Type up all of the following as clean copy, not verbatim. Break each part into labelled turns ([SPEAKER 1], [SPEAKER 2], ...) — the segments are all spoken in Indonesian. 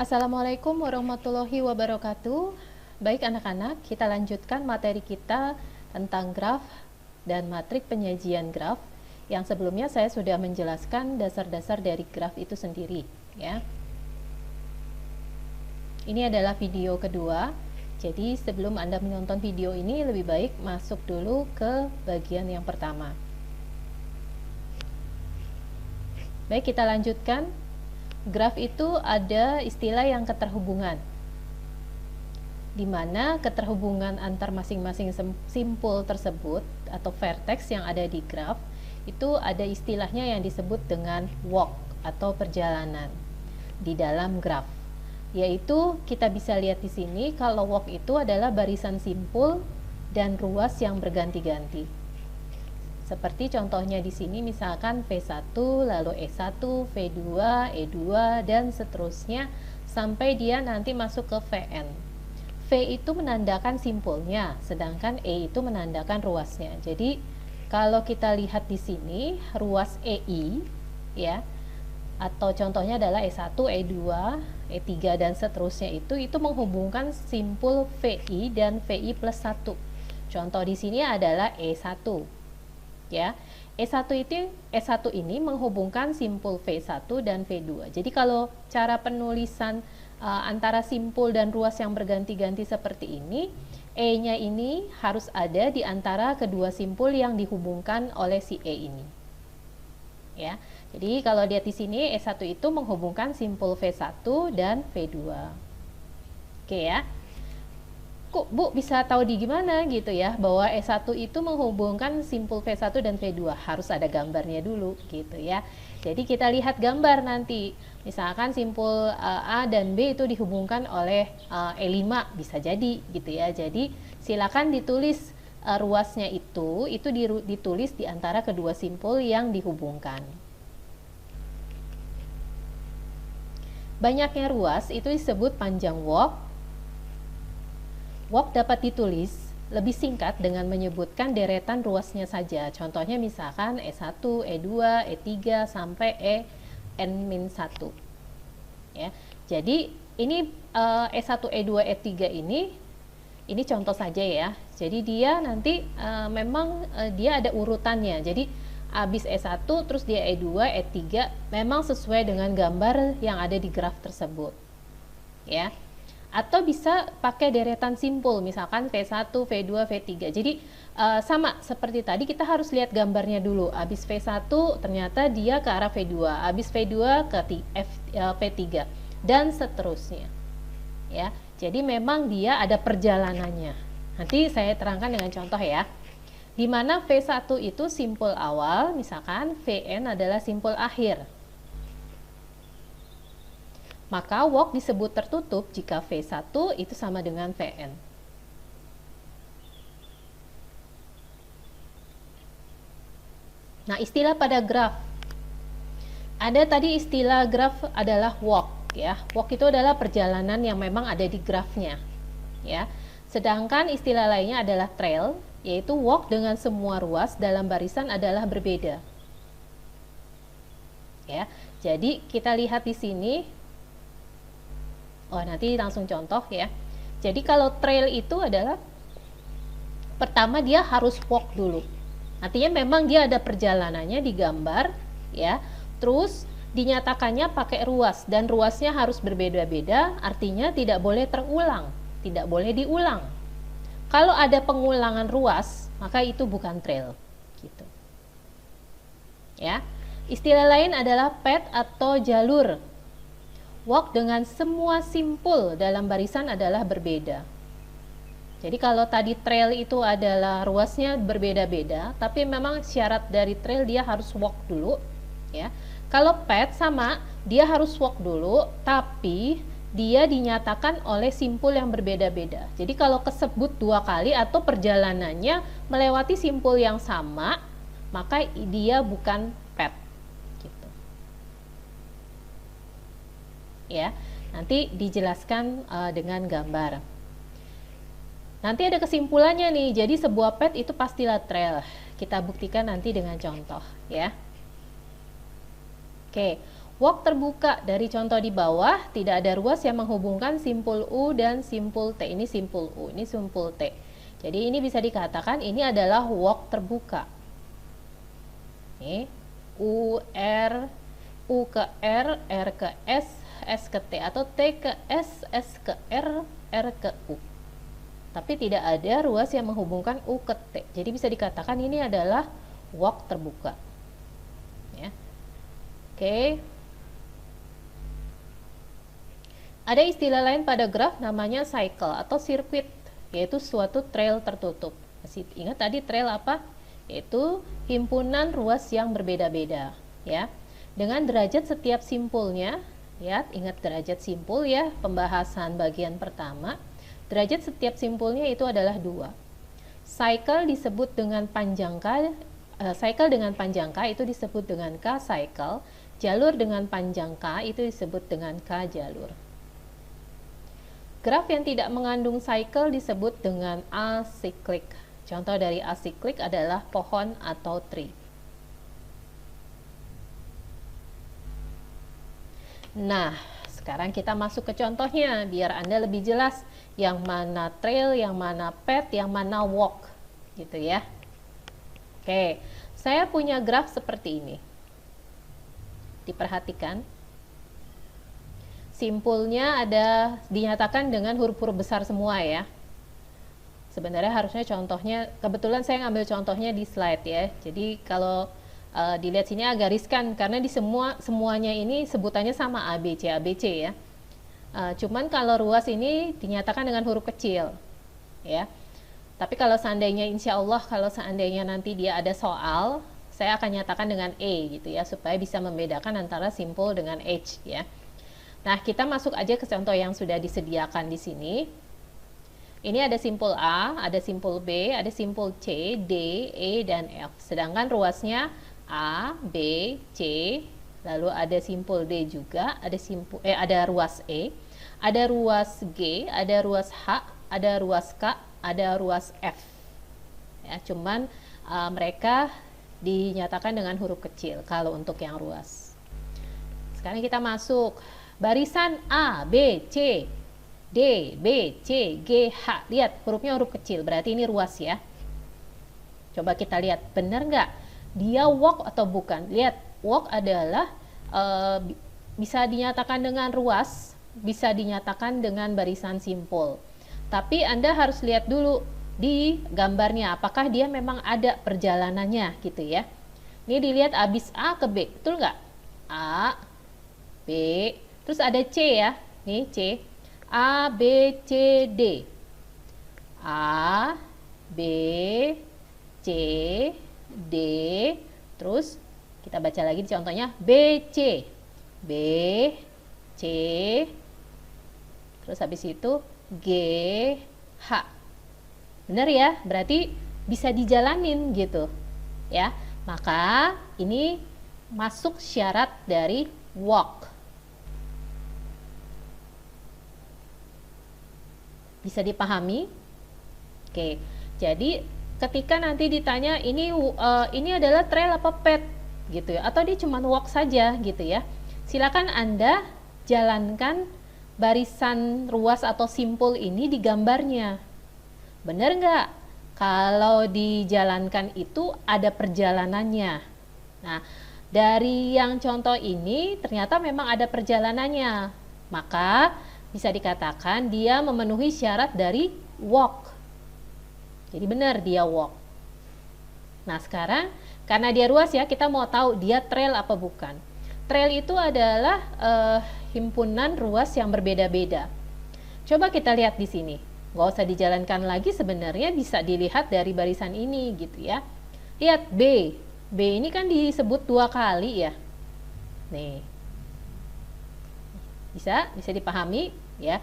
[SPEAKER 1] Assalamualaikum warahmatullahi wabarakatuh. Baik anak-anak, kita lanjutkan materi kita tentang graf dan matrik penyajian graf. Yang sebelumnya saya sudah menjelaskan dasar-dasar dari graf itu sendiri, ya. Ini adalah video kedua. Jadi sebelum Anda menonton video ini, lebih baik masuk dulu ke bagian yang pertama. Baik, kita lanjutkan. Graf itu ada istilah yang keterhubungan, di mana keterhubungan antar masing-masing simpul tersebut atau vertex yang ada di graf itu ada istilahnya yang disebut dengan walk atau perjalanan di dalam graf. Yaitu kita bisa lihat di sini kalau walk itu adalah barisan simpul dan ruas yang berganti-ganti. Seperti contohnya di sini misalkan V1, lalu E1, V2, E2 dan seterusnya sampai dia nanti masuk ke Vn. V itu menandakan simpulnya, sedangkan E itu menandakan ruasnya. Jadi kalau kita lihat di sini ruas EI ya, atau contohnya adalah E1, E2, E3 dan seterusnya itu menghubungkan simpul VI dan VI plus 1. Contoh di sini adalah E1. Ya, E1 ini menghubungkan simpul V1 dan V2. Jadi kalau cara penulisan antara simpul dan ruas yang berganti-ganti seperti ini, E-nya ini harus ada di antara kedua simpul yang dihubungkan oleh si E ini. Ya. Jadi kalau lihat di sini E1 itu menghubungkan simpul V1 dan V2. Oke ya. Kok Bu bisa tahu di gimana gitu ya bahwa E1 itu menghubungkan simpul V1 dan V2? Harus ada gambarnya dulu gitu ya. Jadi kita lihat gambar nanti. Misalkan simpul A dan B itu dihubungkan oleh E5 bisa jadi gitu ya. Jadi silakan ditulis ruasnya itu ditulis di antara kedua simpul yang dihubungkan. Banyaknya ruas itu disebut panjang walk. Walk dapat ditulis lebih singkat dengan menyebutkan deretan ruasnya saja. Contohnya misalkan E1, E2, E3 sampai En-1. Ya. Jadi ini E1, E2, E3 ini contoh saja ya. Jadi dia nanti memang dia ada urutannya. Jadi habis E1 terus dia E2, E3 memang sesuai dengan gambar yang ada di graf tersebut. Ya. Atau bisa pakai deretan simpul, misalkan V1, V2, V3. Jadi sama seperti tadi, kita harus lihat gambarnya dulu. Habis V1 ternyata dia ke arah V2, habis V2 ke V3 dan seterusnya. Ya. Jadi memang dia ada perjalanannya. Nanti saya terangkan dengan contoh ya. Di mana V1 itu simpul awal, misalkan Vn adalah simpul akhir. Maka walk disebut tertutup jika V1 itu sama dengan Vn. Nah, istilah pada graf. Ada tadi istilah graf adalah walk ya. Walk itu adalah perjalanan yang memang ada di grafnya. Ya. Sedangkan istilah lainnya adalah trail, yaitu walk dengan semua ruas dalam barisan adalah berbeda. Ya. Jadi kita lihat di sini. Oh, nanti langsung contoh ya. Jadi kalau trail itu adalah pertama dia harus walk dulu. Artinya memang dia ada perjalanannya digambar ya. Terus dinyatakannya pakai ruas dan ruasnya harus berbeda-beda, artinya tidak boleh terulang, tidak boleh diulang. Kalau ada pengulangan ruas, maka itu bukan trail gitu. Ya. Istilah lain adalah path atau jalur. Walk dengan semua simpul dalam barisan adalah berbeda. Jadi kalau tadi trail itu adalah ruasnya berbeda-beda, tapi memang syarat dari trail dia harus walk dulu, ya. Kalau path sama, dia harus walk dulu, tapi dia dinyatakan oleh simpul yang berbeda-beda. Jadi kalau kesebut dua kali atau perjalanannya melewati simpul yang sama, maka dia bukan path. Ya, nanti dijelaskan dengan gambar. Nanti ada kesimpulannya nih. Jadi sebuah path itu pastilah trail. Kita buktikan nanti dengan contoh ya. Oke, Walk terbuka dari contoh di bawah, tidak ada ruas yang menghubungkan simpul U dan simpul T. Ini simpul U, ini simpul T. Jadi ini bisa dikatakan ini adalah walk terbuka. Nih, U ke R ke S ke T, atau T ke S ke R ke U. Tapi tidak ada ruas yang menghubungkan U ke T. Jadi bisa dikatakan ini adalah walk terbuka. Ya. Oke. Ada istilah lain pada graf namanya cycle atau sirkuit, yaitu suatu trail tertutup. Masih ingat tadi trail apa? Yaitu himpunan ruas yang berbeda-beda, ya. Dengan derajat setiap simpulnya, ya, ingat derajat simpul ya, pembahasan bagian pertama. Derajat setiap simpulnya itu adalah 2. Cycle disebut dengan panjang K, cycle dengan panjang K itu disebut dengan K cycle, jalur dengan panjang K itu disebut dengan K jalur. Graf yang tidak mengandung cycle disebut dengan acyclic. Contoh dari acyclic adalah pohon atau tree. Nah, sekarang kita masuk ke contohnya biar Anda lebih jelas yang mana trail, yang mana path, yang mana walk, gitu ya. Oke, saya punya graf seperti ini. Diperhatikan. Simpulnya ada dinyatakan dengan huruf-huruf besar semua ya. Sebenarnya harusnya contohnya, kebetulan saya ngambil contohnya di slide ya. Jadi kalau dilihat sini agak riskan karena di semuanya ini sebutannya sama ABC ya. Cuman kalau ruas ini dinyatakan dengan huruf kecil ya. Tapi kalau seandainya insya Allah kalau seandainya nanti dia ada soal, saya akan nyatakan dengan E gitu ya, supaya bisa membedakan antara simpul dengan H ya. Nah, kita masuk aja ke contoh yang sudah disediakan di sini. Ini ada simpul A, ada simpul B, ada simpul C, D, E, dan F. Sedangkan ruasnya A, B, C, lalu ada simpul D juga, ada ruas E, ada ruas G, ada ruas H, ada ruas K, ada ruas F. Ya, cuman mereka dinyatakan dengan huruf kecil kalau untuk yang ruas. Sekarang kita masuk barisan A, B, C, D, B, C, G, H. Lihat, hurufnya huruf kecil, berarti ini ruas ya. Coba kita lihat, benar nggak? Dia walk atau bukan? Lihat, walk adalah bisa dinyatakan dengan ruas, bisa dinyatakan dengan barisan simpul. Tapi Anda harus lihat dulu di gambarnya, apakah dia memang ada perjalanannya gitu ya. Ini dilihat abis A ke B, betul nggak? A, B, terus ada C ya, nih C, A, B, C, D, A, B, C, D, terus kita baca lagi di contohnya B, C, B, C, terus habis itu G, H. Benar ya, berarti bisa dijalanin gitu ya. Maka ini masuk syarat dari walk. Bisa dipahami? Oke, jadi ketika nanti ditanya ini adalah trail apa path gitu ya, atau dia cuma walk saja gitu ya, silakan Anda jalankan barisan ruas atau simpul ini di gambarnya. Benar nggak? Kalau dijalankan itu ada perjalanannya. Nah, dari yang contoh ini ternyata memang ada perjalanannya, maka bisa dikatakan dia memenuhi syarat dari walk. Jadi benar dia walk. Nah, sekarang karena dia ruas ya, kita mau tahu dia trail apa bukan. Trail itu adalah himpunan ruas yang berbeda-beda. Coba kita lihat di sini. Nggak usah dijalankan lagi, sebenarnya bisa dilihat dari barisan ini gitu ya. Lihat B. B ini kan disebut 2 kali ya. Nih. Bisa dipahami ya.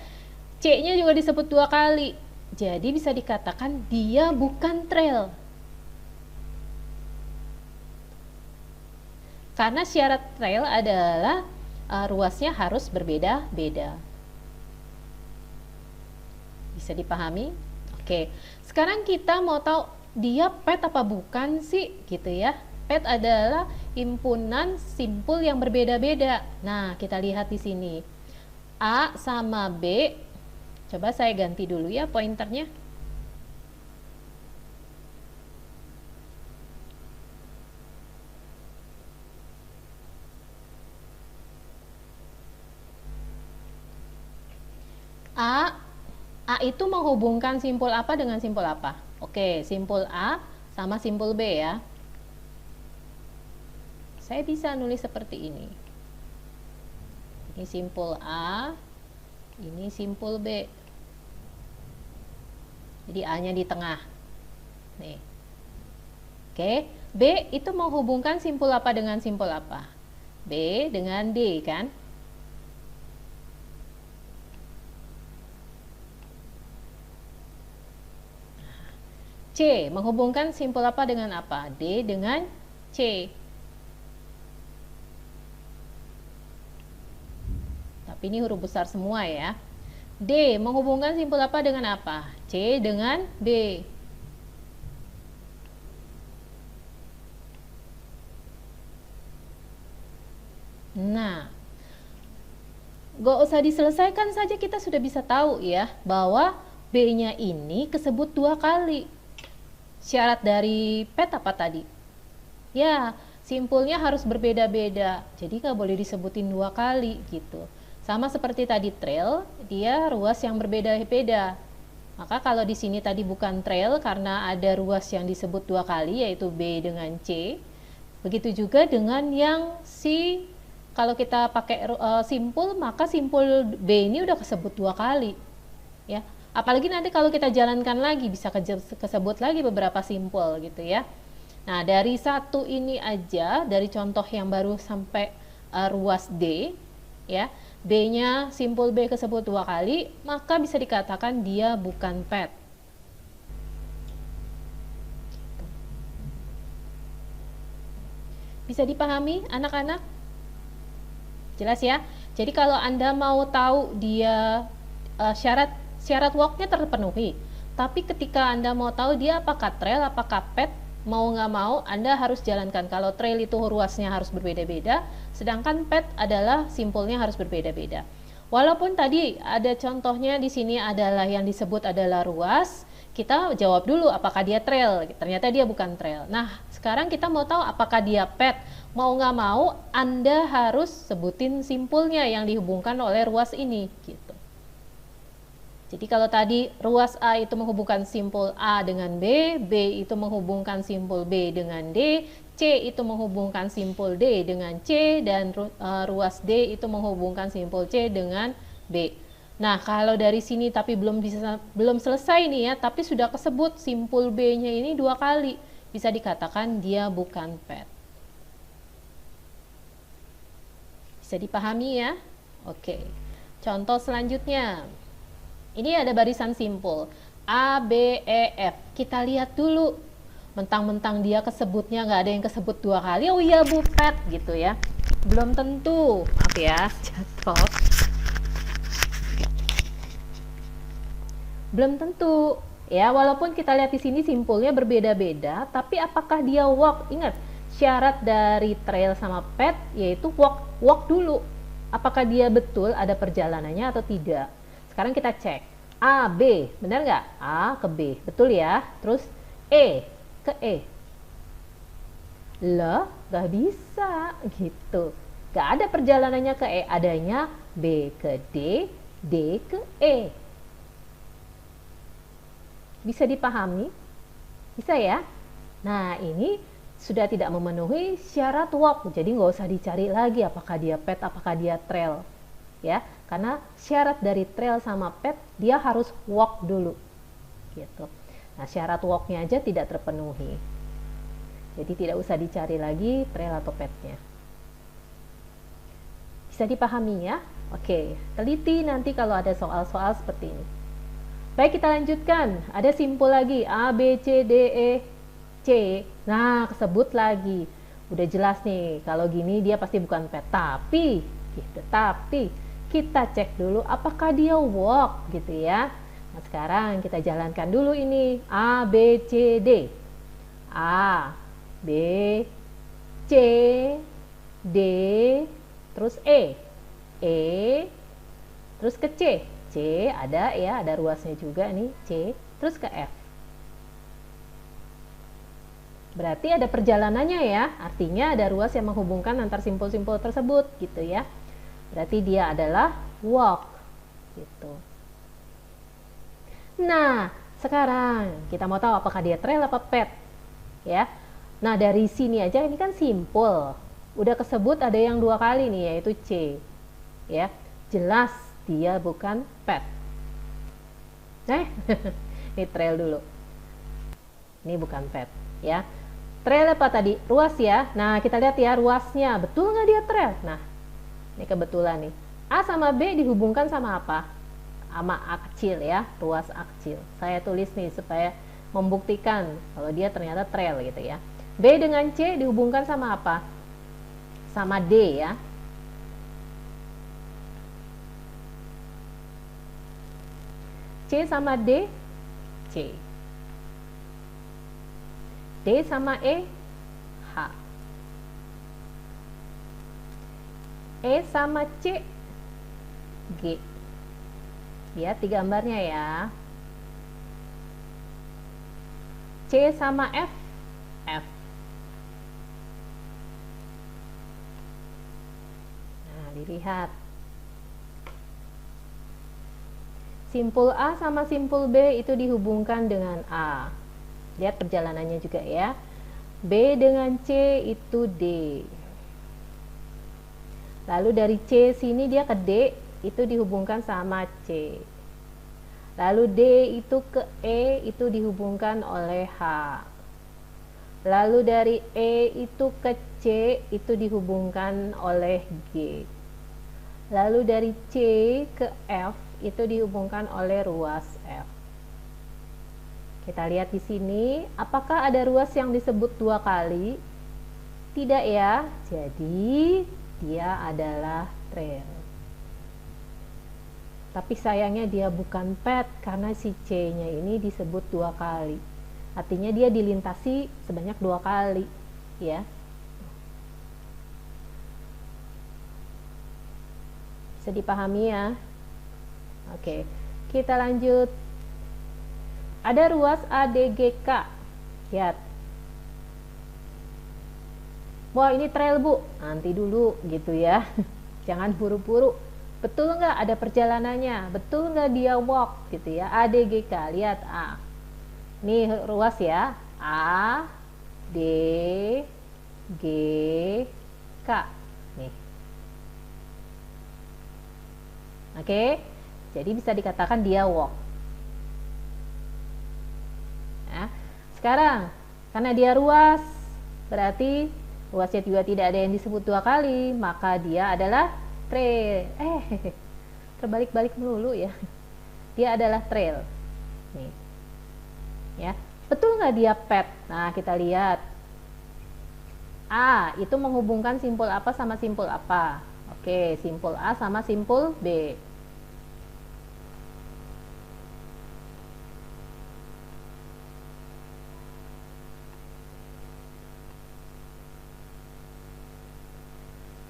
[SPEAKER 1] C-nya juga disebut 2 kali. Jadi bisa dikatakan dia bukan trail. Karena syarat trail adalah ruasnya harus berbeda-beda. Bisa dipahami? Oke. Sekarang kita mau tahu dia path apa bukan sih gitu ya. Path adalah himpunan simpul yang berbeda-beda. Nah, kita lihat di sini. A sama B. Coba saya ganti dulu ya pointernya. A itu menghubungkan simpul apa dengan simpul apa? Oke, simpul A sama simpul B ya. Saya bisa nulis seperti ini. Ini simpul A, ini simpul B. Jadi A-nya di tengah. Nih. Oke, B itu menghubungkan simpul apa dengan simpul apa? B dengan D kan? C menghubungkan simpul apa dengan apa? D dengan C. Tapi ini huruf besar semua ya. D menghubungkan simpul apa dengan apa? C dengan B. Nah, gak usah diselesaikan saja kita sudah bisa tahu ya bahwa B-nya ini kesebut 2 kali. Syarat dari PET apa tadi? Ya, simpulnya harus berbeda-beda. Jadi nggak boleh disebutin 2 kali gitu. Sama seperti tadi trail, dia ruas yang berbeda-beda. Maka kalau di sini tadi bukan trail karena ada ruas yang disebut 2 kali yaitu B dengan C. Begitu juga dengan yang C. Kalau kita pakai simpul, maka simpul B ini udah kesebut 2 kali. Ya. Apalagi nanti kalau kita jalankan lagi bisa kesebut lagi beberapa simpul gitu ya. Nah, dari satu ini aja, dari contoh yang baru sampai ruas D ya, B-nya simpul B kesebut 2 kali, maka bisa dikatakan dia bukan PET. Bisa dipahami anak-anak? Jelas ya? Jadi kalau Anda mau tahu dia syarat walk-nya terpenuhi, tapi ketika Anda mau tahu dia apakah trail, apakah PET, mau nggak mau Anda harus jalankan. Kalau trail itu ruasnya harus berbeda-beda, sedangkan PET adalah simpulnya harus berbeda-beda. Walaupun tadi ada contohnya di sini adalah yang disebut adalah ruas, kita jawab dulu apakah dia trail, ternyata dia bukan trail. Nah, sekarang kita mau tahu apakah dia PET. Mau nggak mau Anda harus sebutin simpulnya yang dihubungkan oleh ruas ini gitu. Jadi kalau tadi ruas A itu menghubungkan simpul A dengan B, B itu menghubungkan simpul B dengan D, C itu menghubungkan simpul D dengan C, dan ruas D itu menghubungkan simpul C dengan B. Nah, kalau dari sini tapi belum selesai nih ya, tapi sudah kesebut simpul B-nya ini 2 kali, bisa dikatakan dia bukan PET. Bisa dipahami ya? Oke. Contoh selanjutnya. Ini ada barisan simpul A, B, E, F. Kita lihat dulu. Mentang-mentang dia kesebutnya nggak ada yang kesebut 2 kali. Oh iya Bu, PET gitu ya. Belum tentu. Maaf ya, jatuh. Belum tentu. Ya, walaupun kita lihat di sini simpulnya berbeda-beda, tapi apakah dia walk? Ingat, syarat dari trail sama PET yaitu walk dulu. Apakah dia betul ada perjalanannya atau tidak? Sekarang kita cek A, B, benar nggak? A ke B, betul ya. Terus E ke E. Lah, nggak bisa gitu. Nggak ada perjalanannya ke E, adanya B ke D, D ke E. Bisa dipahami? Bisa ya? Nah, ini sudah tidak memenuhi syarat walk, jadi nggak usah dicari lagi apakah dia PET, apakah dia trail. Ya, karena syarat dari trail sama PET dia harus walk dulu gitu. Nah, syarat walknya aja tidak terpenuhi, jadi tidak usah dicari lagi trail atau PET-nya. Bisa dipahami ya? Oke, teliti nanti kalau ada soal-soal seperti ini. Baik, kita lanjutkan. Ada simpul lagi A, B, C, D, E, C. Nah, kesebut lagi. Udah jelas nih, kalau gini dia pasti bukan PET. Tapi kita cek dulu apakah dia walk gitu ya. Nah, sekarang kita jalankan dulu ini A, B, C, D. A, B, C, D, terus E, terus ke C. C ada ya, ada ruasnya juga nih, C, terus ke F. Berarti ada perjalanannya ya, artinya ada ruas yang menghubungkan antar simpul-simpul tersebut gitu ya. Berarti dia adalah walk gitu. Nah, sekarang kita mau tahu apakah dia trail apa pet ya. Nah, dari sini aja ini kan simpul. Udah kesebut ada yang 2 kali nih, yaitu C. Ya, jelas dia bukan pet. Ini trail dulu. Ini bukan pet ya. Trail apa tadi? Ruas ya. Nah, kita lihat ya ruasnya. Betul nggak dia trail? Nah, ini kebetulan nih. A sama B dihubungkan sama apa? Sama A kecil ya, ruas A kecil. Saya tulis nih supaya membuktikan kalau dia ternyata trail gitu ya. B dengan C dihubungkan sama apa? Sama D ya. C sama D, C. D sama E, H. E sama C, G. Lihat di gambarnya ya. C sama F, F. Nah, dilihat. Simpul A sama simpul B itu dihubungkan dengan A. Lihat perjalanannya juga ya. B dengan C itu D. Lalu dari C sini dia ke D, itu dihubungkan sama C. Lalu D itu ke E, itu dihubungkan oleh H. Lalu dari E itu ke C, itu dihubungkan oleh G. Lalu dari C ke F, itu dihubungkan oleh ruas F. Kita lihat di sini, apakah ada ruas yang disebut 2 kali? Tidak ya, jadi dia adalah trail. Tapi sayangnya dia bukan pet karena si C-nya ini disebut 2 kali. Artinya dia dilintasi sebanyak 2 kali, ya. Bisa dipahami ya? Oke, kita lanjut. Ada ruas ADGK. Lihat. Wah, ini trail, Bu. Nanti dulu gitu ya. Jangan buru-buru. Betul nggak ada perjalanannya? Betul nggak dia walk gitu ya? ADGK. Lihat A. Ini ruas ya. A, D, G, K. Nih. Oke. Jadi bisa dikatakan dia walk. Sekarang, karena dia ruas, berarti ruasnya juga tidak ada yang disebut 2 kali, maka dia adalah trail. Terbalik-balik melulu ya. Dia adalah trail. Nih. Ya. Betul nggak dia pet? Nah, kita lihat. A, itu menghubungkan simpul apa sama simpul apa? Oke, simpul A sama simpul B.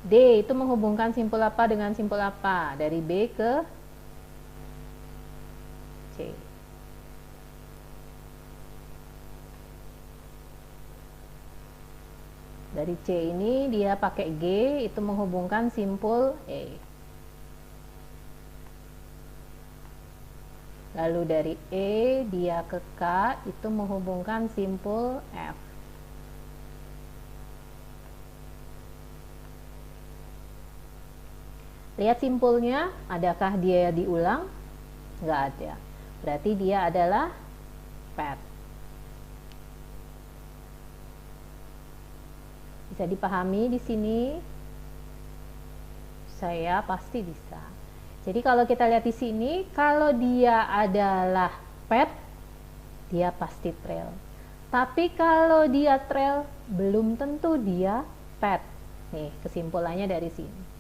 [SPEAKER 1] D itu menghubungkan simpul apa dengan simpul apa? Dari B ke C. Dari C ini dia pakai G, itu menghubungkan simpul E. Lalu dari E dia ke K, itu menghubungkan simpul F. Lihat simpulnya, adakah dia diulang? Nggak ada. Berarti dia adalah pet. Bisa dipahami di sini? Saya pasti bisa. Jadi kalau kita lihat di sini, kalau dia adalah pet, dia pasti trail. Tapi kalau dia trail, belum tentu dia pet. Nih, kesimpulannya dari sini.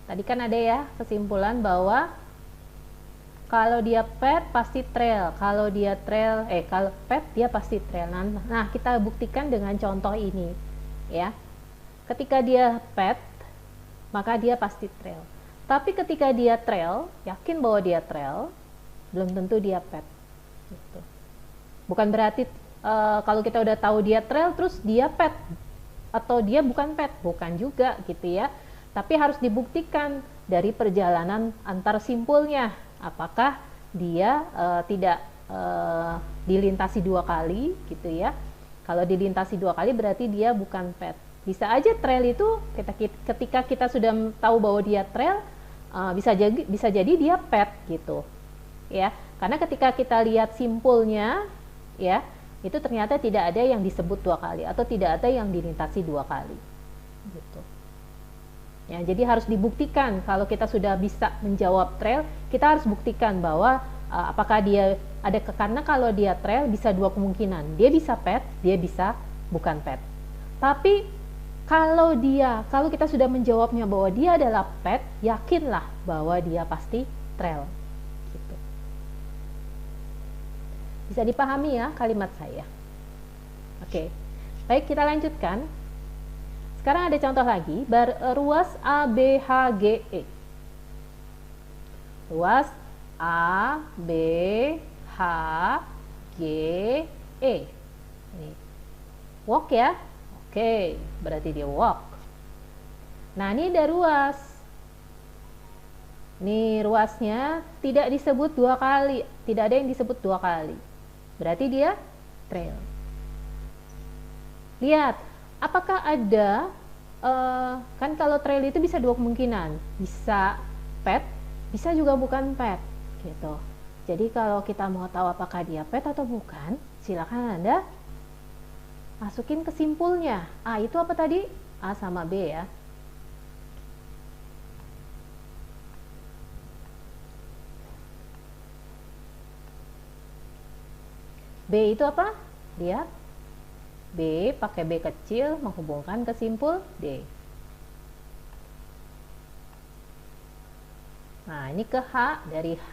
[SPEAKER 1] Tadi kan ada ya kesimpulan bahwa kalau dia pet pasti trail, kalau dia trail, kalau pet dia pasti trail. Nah, kita buktikan dengan contoh ini, ya. Ketika dia pet, maka dia pasti trail. Tapi ketika dia trail, yakin bahwa dia trail, belum tentu dia pet. Gitu. Bukan berarti kalau kita udah tahu dia trail terus dia pet atau dia bukan pet, bukan juga gitu ya. Tapi harus dibuktikan dari perjalanan antar simpulnya, apakah dia tidak dilintasi 2 kali gitu ya. Kalau dilintasi 2 kali berarti dia bukan pet. Bisa aja trail itu ketika kita sudah tahu bahwa dia trail, bisa jadi dia pet gitu ya. Karena ketika kita lihat simpulnya ya, itu ternyata tidak ada yang disebut 2 kali atau tidak ada yang dilintasi 2 kali gitu ya. Jadi harus dibuktikan. Kalau kita sudah bisa menjawab trail, kita harus buktikan bahwa apakah dia ada, karena kalau dia trail bisa 2 kemungkinan, dia bisa pet, dia bisa bukan pet. Tapi kalau kita sudah menjawabnya bahwa dia adalah pet, yakinlah bahwa dia pasti trail. Bisa dipahami ya kalimat saya. Oke, baik, kita lanjutkan. Sekarang ada contoh lagi, ruas ABHGE. Ruas ABHGE. Ini walk ya. Oke, berarti dia walk. Nah, ini ada ruas. Nih ruasnya tidak disebut 2 kali, tidak ada yang disebut 2 kali. Berarti dia trail. Lihat, apakah ada, kan kalau trail itu bisa 2 kemungkinan, bisa pet, bisa juga bukan pet, gitu. Jadi kalau kita mau tahu apakah dia pet atau bukan, silakan Anda masukin ke simpulnya. A itu apa tadi? A sama B ya. B itu apa? Lihat. B pakai B kecil menghubungkan ke simpul D. Nah, ini ke H, dari H,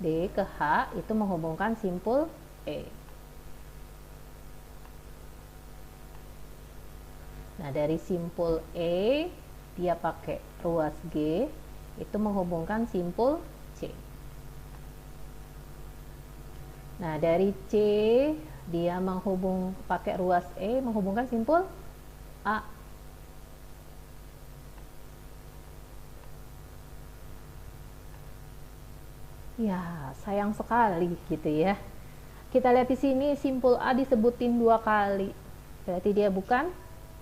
[SPEAKER 1] D ke H itu menghubungkan simpul E. Nah, dari simpul E dia pakai ruas G itu menghubungkan simpul C. Nah, dari C dia pakai ruas E menghubungkan simpul A. Ya, sayang sekali gitu ya. Kita lihat di sini simpul A disebutin 2 kali. Berarti dia bukan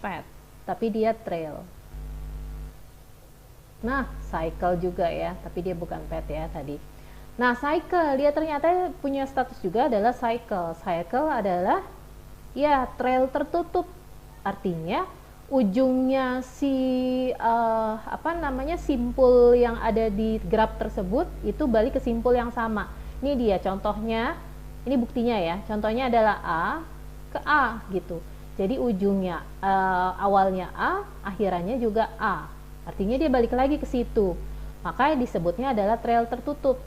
[SPEAKER 1] pet, tapi dia trail. Nah, cycle juga ya, tapi dia bukan pet ya tadi. Nah, cycle, dia ternyata punya status juga adalah cycle. Cycle adalah ya trail tertutup. Artinya ujungnya simpul yang ada di graf tersebut itu balik ke simpul yang sama. Ini dia contohnya, ini buktinya ya. Contohnya adalah A ke A gitu. Jadi ujungnya awalnya A, akhirannya juga A. Artinya dia balik lagi ke situ. Maka disebutnya adalah trail tertutup.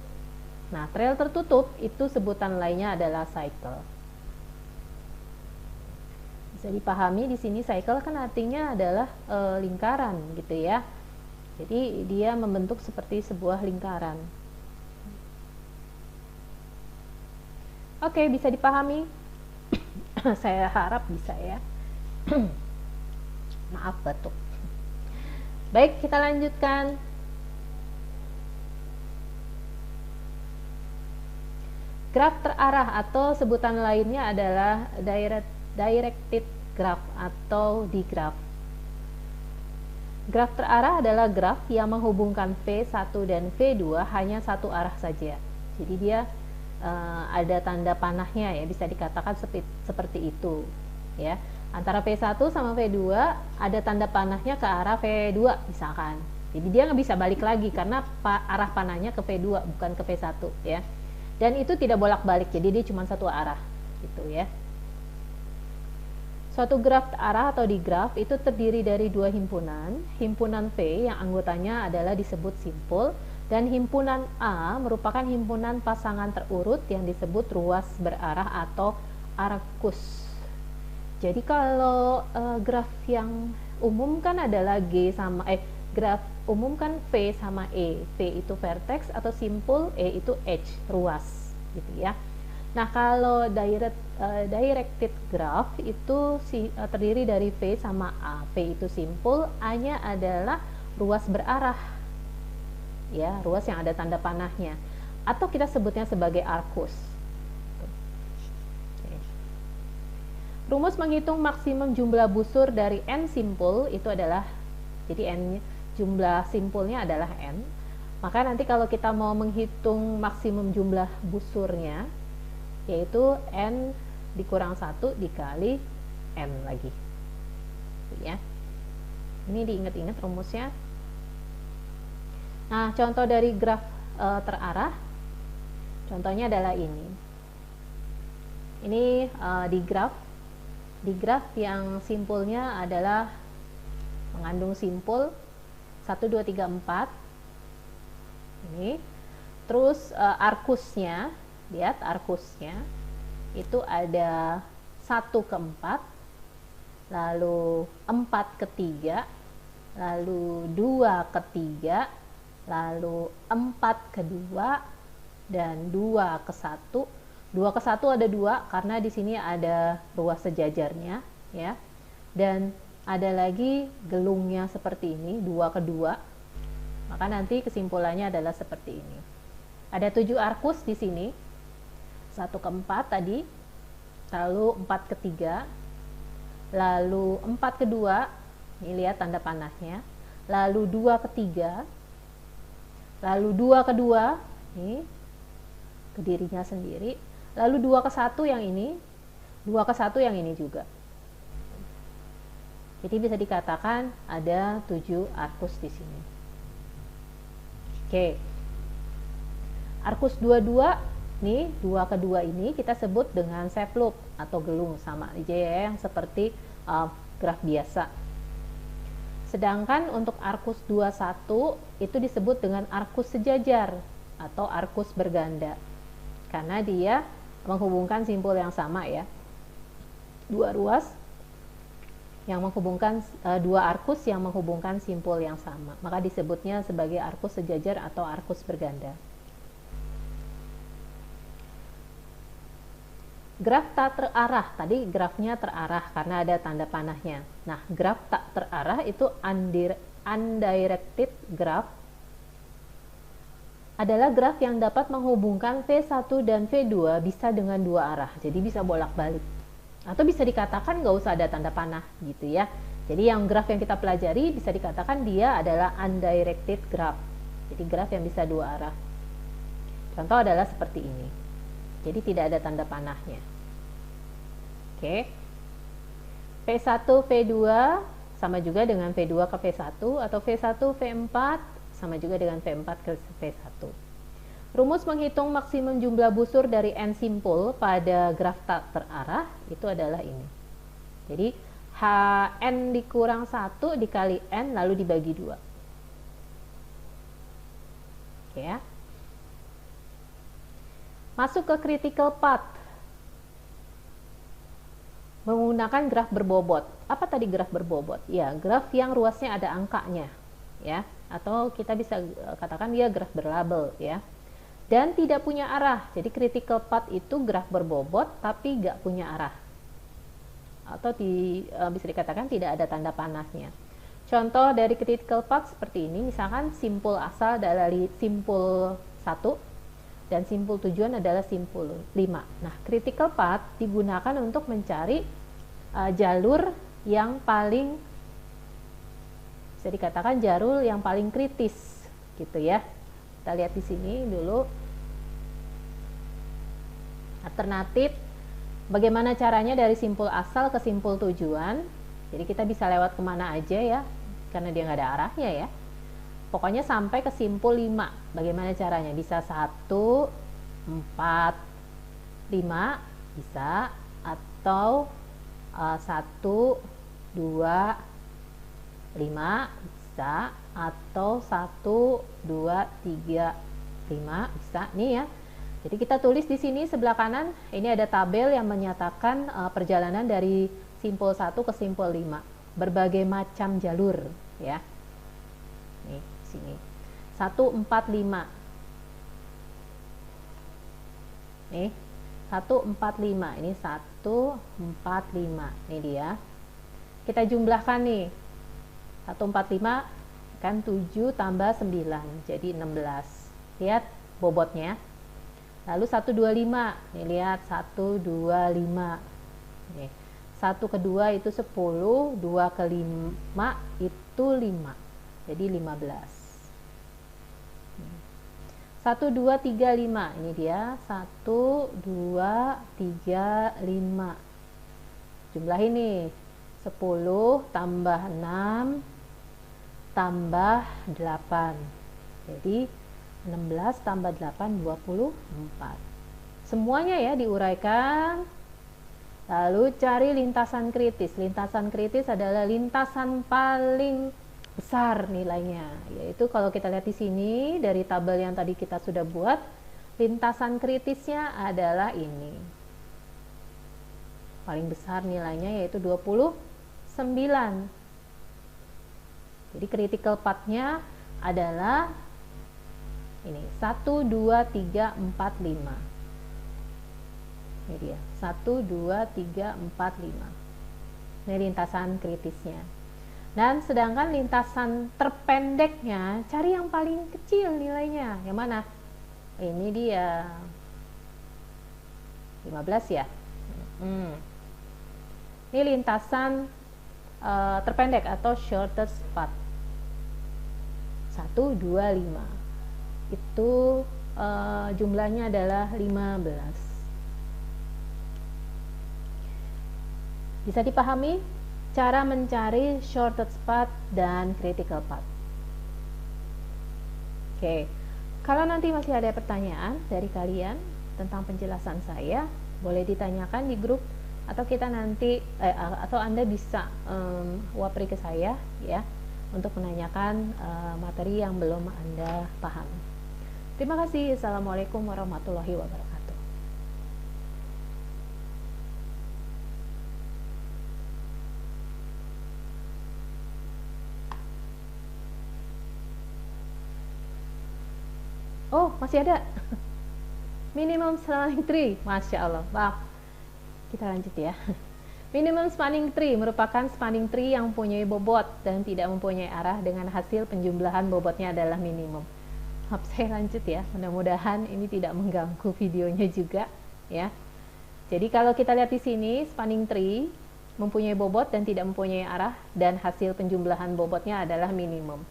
[SPEAKER 1] Nah, trail tertutup itu sebutan lainnya adalah cycle. Bisa dipahami di sini cycle kan artinya adalah lingkaran gitu ya. Jadi dia membentuk seperti sebuah lingkaran. Oke, bisa dipahami? Saya harap bisa ya. Maaf batuk. Baik, kita lanjutkan. Graf terarah atau sebutan lainnya adalah directed graph atau digraph. Graf terarah adalah graf yang menghubungkan V1 dan V2 hanya satu arah saja. Jadi dia ada tanda panahnya ya, bisa dikatakan seperti itu ya. Antara V1 sama V2 ada tanda panahnya ke arah V2 misalkan. Jadi dia nggak bisa balik lagi karena arah panahnya ke V2 bukan ke V1 ya. Dan itu tidak bolak-balik, jadi dia cuma satu arah gitu ya. Suatu graf arah atau digraf itu terdiri dari 2 himpunan. Himpunan V yang anggotanya adalah disebut simpul, dan himpunan A merupakan himpunan pasangan terurut yang disebut ruas berarah atau arcus. Jadi kalau graf yang umum kan adalah graf umum kan V sama E. V itu vertex atau simpul, E itu edge, ruas gitu ya. Nah, kalau directed graph itu terdiri dari V sama A. V itu simpul, A-nya adalah ruas berarah. Ya, ruas yang ada tanda panahnya. Atau kita sebutnya sebagai arcus. Rumus menghitung maksimum jumlah busur dari n simpul itu adalah, jadi n jumlah simpulnya adalah n. Maka nanti kalau kita mau menghitung maksimum jumlah busurnya, yaitu n dikurang 1 dikali n lagi. Ya. Ini diingat-ingat rumusnya. Nah, contoh dari graf terarah, contohnya adalah ini. Ini di graf yang simpulnya adalah mengandung simpul 1, 2, 3, 4. Ini. Terus arkusnya, lihat arkusnya itu ada 1 ke 4, lalu 4 ke 3, lalu 2 ke 3, lalu 4 ke 2, dan 2 ke 1. 2 ke 1 ada 2 karena di sini ada ruas sejajarnya ya. Dan ada lagi gelungnya seperti ini, 2 ke 2. Maka nanti kesimpulannya adalah seperti ini. Ada 7 arkus di sini. 1 ke 4 tadi, lalu 4 ke 3, lalu 4 ke 2, ini lihat tanda panahnya, lalu 2 ke 3, lalu 2 ke 2, ini ke dirinya sendiri, lalu 2 ke 1 yang ini, 2 ke 1 yang ini juga. Jadi bisa dikatakan ada 7 arkus di sini. Oke. Arkus 22, nih 2 ke 2 ini kita sebut dengan shape loop atau gelung, sama aja ya, yang seperti graf biasa. Sedangkan untuk arkus 21 itu disebut dengan arkus sejajar atau arkus berganda. Karena dia menghubungkan simpul yang sama ya. Dua ruas yang menghubungkan, dua arkus yang menghubungkan simpul yang sama. Maka disebutnya sebagai arkus sejajar atau arkus berganda. Graf tak terarah, tadi grafnya terarah karena ada tanda panahnya. Nah, graf tak terarah itu undirected graph adalah graf yang dapat menghubungkan V1 dan V2 bisa dengan dua arah. Jadi bisa bolak-balik. Atau bisa dikatakan nggak usah ada tanda panah gitu ya. Jadi yang graf yang kita pelajari bisa dikatakan dia adalah undirected graph. Jadi graf yang bisa dua arah. Contoh adalah seperti ini. Jadi tidak ada tanda panahnya. Oke. V1 V2 sama juga dengan V2 ke V1 atau V1 V4 sama juga dengan V4 ke V1. Rumus menghitung maksimum jumlah busur dari n simpul pada graf tak terarah itu adalah ini. Jadi Hn dikurang 1 dikali n lalu dibagi 2. Oke ya. Masuk ke critical path. Menggunakan graf berbobot. Apa tadi graf berbobot? Ya, graf yang ruasnya ada angkanya, ya. Atau kita bisa katakan dia graf berlabel, ya. Dan tidak punya arah. Jadi critical path itu graf berbobot tapi nggak punya arah. Atau bisa dikatakan tidak ada tanda panahnya. Contoh dari critical path seperti ini, misalkan simpul asal dari simpul 1 dan simpul tujuan adalah simpul 5. Nah, critical path digunakan untuk mencari jalur yang paling, bisa dikatakan jalur yang paling kritis, gitu ya. Kita lihat di sini dulu. Alternatif, bagaimana caranya dari simpul asal ke simpul tujuan. Jadi kita bisa lewat kemana aja ya, karena dia nggak ada arahnya ya. Pokoknya sampai ke simpul 5. Bagaimana caranya? Bisa 1, 4, 5 bisa, atau 1, 2, 5 bisa, atau 1, 2, 3, 5 bisa. Nih ya. Jadi kita tulis di sini sebelah kanan, ini ada tabel yang menyatakan perjalanan dari simpul 1 ke simpul 5. berbagai macam jalur ya. Nih, sini. 145. Nih, 145. Ini 145. Ini dia. Kita jumlahkan nih. 145 kan 7 tambah 9 jadi 16. Lihat bobotnya. Lalu 125. Nih lihat 125. Nih. 1 ke 2 itu 10, 2 ke 5 itu 5. Jadi 15. 1 2 3 5. Ini dia 1 2 3 5. Jumlah ini 10 tambah 6 tambah 8. Jadi 16 tambah 8 24. Semuanya ya diuraikan. Lalu cari lintasan kritis. Lintasan kritis adalah lintasan paling besar nilainya, yaitu kalau kita lihat di sini dari tabel yang tadi kita sudah buat, lintasan kritisnya adalah ini. Paling besar nilainya yaitu 29. Jadi critical path-nya adalah ini 1 2 3 4 5. Ini dia 1 2 3 4 5. Ini lintasan kritisnya. Dan sedangkan lintasan terpendeknya cari yang paling kecil nilainya. Yang mana? Ini dia 15 ya. Ini lintasan terpendek atau shortest path. 1 2 5. Itu jumlahnya adalah 15. Bisa dipahami cara mencari shortest path dan critical path. Oke, kalau nanti masih ada pertanyaan dari kalian tentang penjelasan saya, boleh ditanyakan di grup atau kita nanti atau Anda bisa wapri ke saya ya untuk menanyakan materi yang belum Anda paham. Terima kasih. Assalamualaikum warahmatullahi wabarakatuh. Oh, masih ada. Minimum spanning tree. Masya Allah. Maaf. Kita lanjut ya. Minimum spanning tree merupakan spanning tree yang mempunyai bobot dan tidak mempunyai arah dengan hasil penjumlahan bobotnya adalah minimum. Maaf, saya lanjut ya. Mudah-mudahan ini tidak mengganggu videonya juga ya. Jadi kalau kita lihat di sini, spanning tree mempunyai bobot dan tidak mempunyai arah dan hasil penjumlahan bobotnya adalah minimum.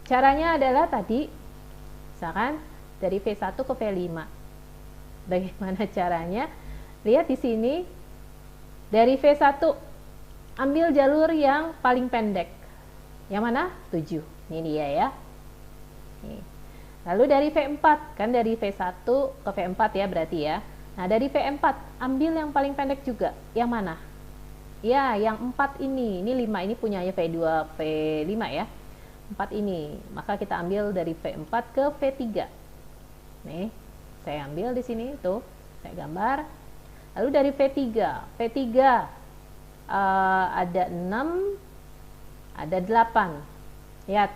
[SPEAKER 1] Caranya adalah tadi, misalkan dari V1 ke V5. Bagaimana caranya? Lihat di sini, dari V1 ambil jalur yang paling pendek. Yang mana? 7. Ini dia ya. Nih. Lalu dari V4, kan dari V1 ke V4 ya berarti ya. Nah dari V4 ambil yang paling pendek juga. Yang mana? Ya, yang 4 ini. Ini 5, ini punyanya V2, V5 ya. 4 ini, maka kita ambil dari V4 ke V3. Nih, saya ambil di sini tuh, saya gambar. Lalu dari V3 ada 6, ada 8. Lihat,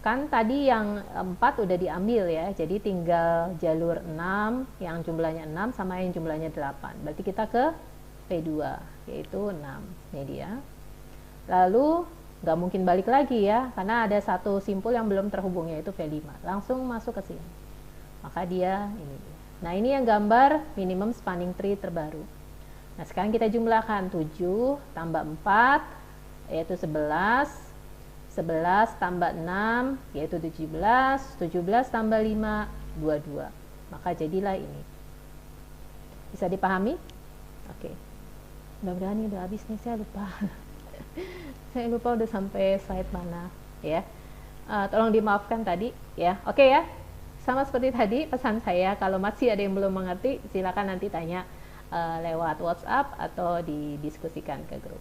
[SPEAKER 1] kan tadi yang 4 udah diambil ya, jadi tinggal jalur 6 yang jumlahnya 6 sama yang jumlahnya 8. Berarti kita ke V2, yaitu 6. Ini dia. Lalu nggak mungkin balik lagi ya, karena ada satu simpul yang belum terhubung yaitu V5. Langsung masuk ke sini. Maka dia ini. Nah, ini yang gambar minimum spanning tree terbaru. Nah, sekarang kita jumlahkan 7 tambah 4 yaitu 11. 11 tambah 6 yaitu 17. 17 tambah 5 22. Maka jadilah ini. Bisa dipahami? Oke. Mudah-mudahan ini udah habis nih, saya lupa. Saya lupa udah sampai slide mana ya. Tolong dimaafkan tadi ya. Oke ya. Sama seperti tadi pesan saya, kalau masih ada yang belum mengerti silakan nanti tanya lewat WhatsApp atau didiskusikan ke grup.